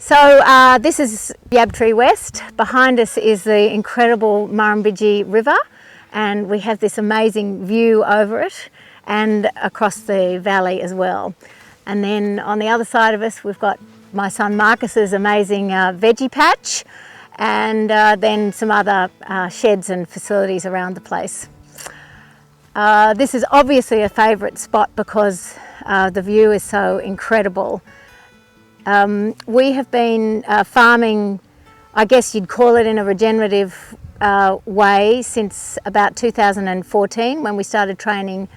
This is Yabtree West. Behind us is the incredible Murrumbidgee River, and we have this amazing view over it and across the valley as well. And then on the other side of us we've got my son Marcus's amazing veggie patch, and then some other sheds and facilities around the place. This is obviously a favourite spot because the view is so incredible. We have been farming, I guess you'd call it, in a regenerative way since about 2014, when we started training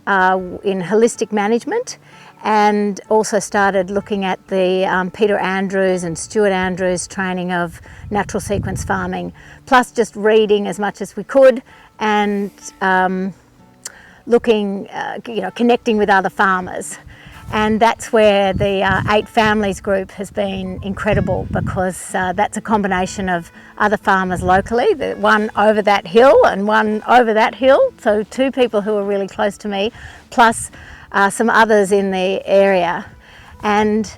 in holistic management, and also started looking at the Peter Andrews and Stuart Andrews training of natural sequence farming, plus just reading as much as we could and looking, connecting with other farmers. And that's where the 8 Families group has been incredible, because that's a combination of other farmers locally, the one over that hill and one over that hill, so 2 people who are really close to me, plus some others in the area. And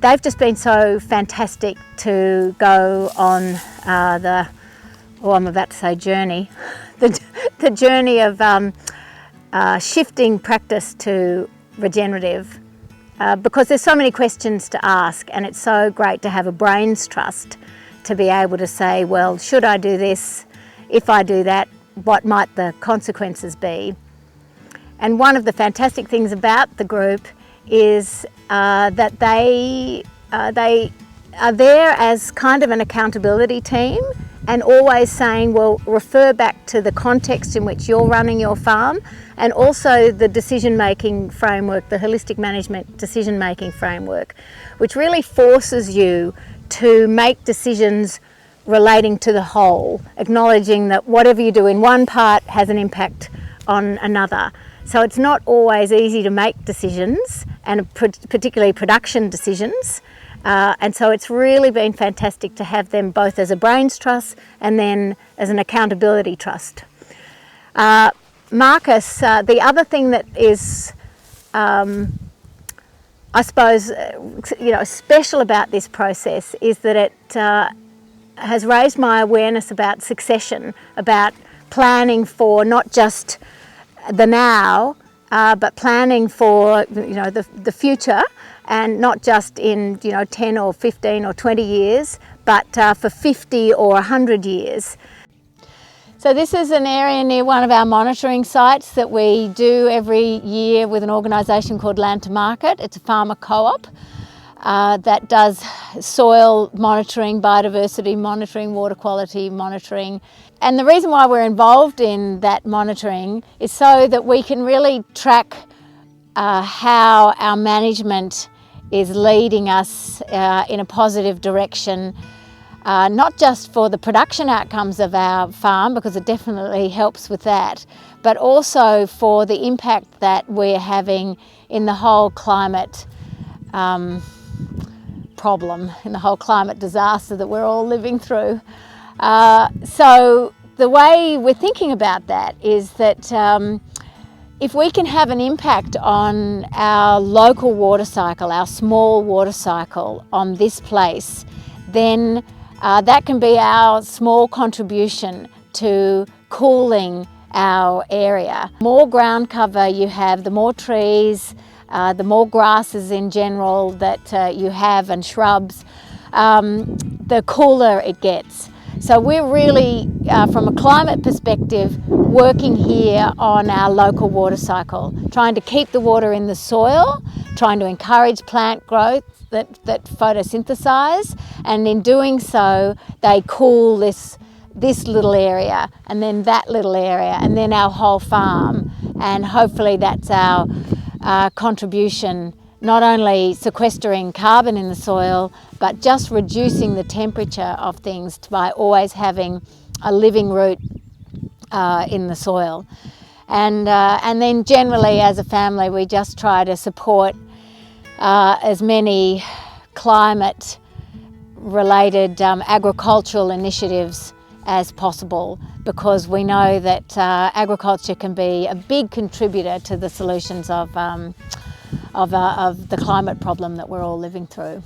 they've just been so fantastic to go on I'm about to say journey, the journey of shifting practice to regenerative. Because there's so many questions to ask, and it's so great to have a brains trust to be able to say, well, should I do this? If I do that, what might the consequences be? And one of the fantastic things about the group is that they are there as kind of an accountability team, and always saying, well, refer back to the context in which you're running your farm, and also the decision-making framework, the holistic management decision-making framework, which really forces you to make decisions relating to the whole, acknowledging that whatever you do in one part has an impact on another. So it's not always easy to make decisions, and particularly production decisions. And so it's really been fantastic to have them both as a brains trust and then as an accountability trust. Marcus, the other thing that is, I suppose, special about this process is that it has raised my awareness about succession, about planning for not just the now, but planning for the future. And not just in 10 or 15 or 20 years, but for 50 or 100 years. So this is an area near one of our monitoring sites that we do every year with an organisation called Land to Market. It's a farmer co-op that does soil monitoring, biodiversity monitoring, water quality monitoring. And the reason why we're involved in that monitoring is so that we can really track how our management is leading us in a positive direction, not just for the production outcomes of our farm, because it definitely helps with that, but also for the impact that we're having in the whole climate problem, in the whole climate disaster that we're all living through. So the way we're thinking about that is that if we can have an impact on our local water cycle, our small water cycle on this place, then that can be our small contribution to cooling our area. The more ground cover you have, the more trees, the more grasses in general that you have, and shrubs, the cooler it gets. So we're really, from a climate perspective, working here on our local water cycle, trying to keep the water in the soil, trying to encourage plant growth that photosynthesize, and in doing so, they cool this little area, and then that little area, and then our whole farm. And hopefully that's our contribution, not only sequestering carbon in the soil, but just reducing the temperature of things by always having a living root in the soil. And then generally as a family we just try to support as many climate related agricultural initiatives as possible, because we know that agriculture can be a big contributor to the solutions of the climate problem that we're all living through.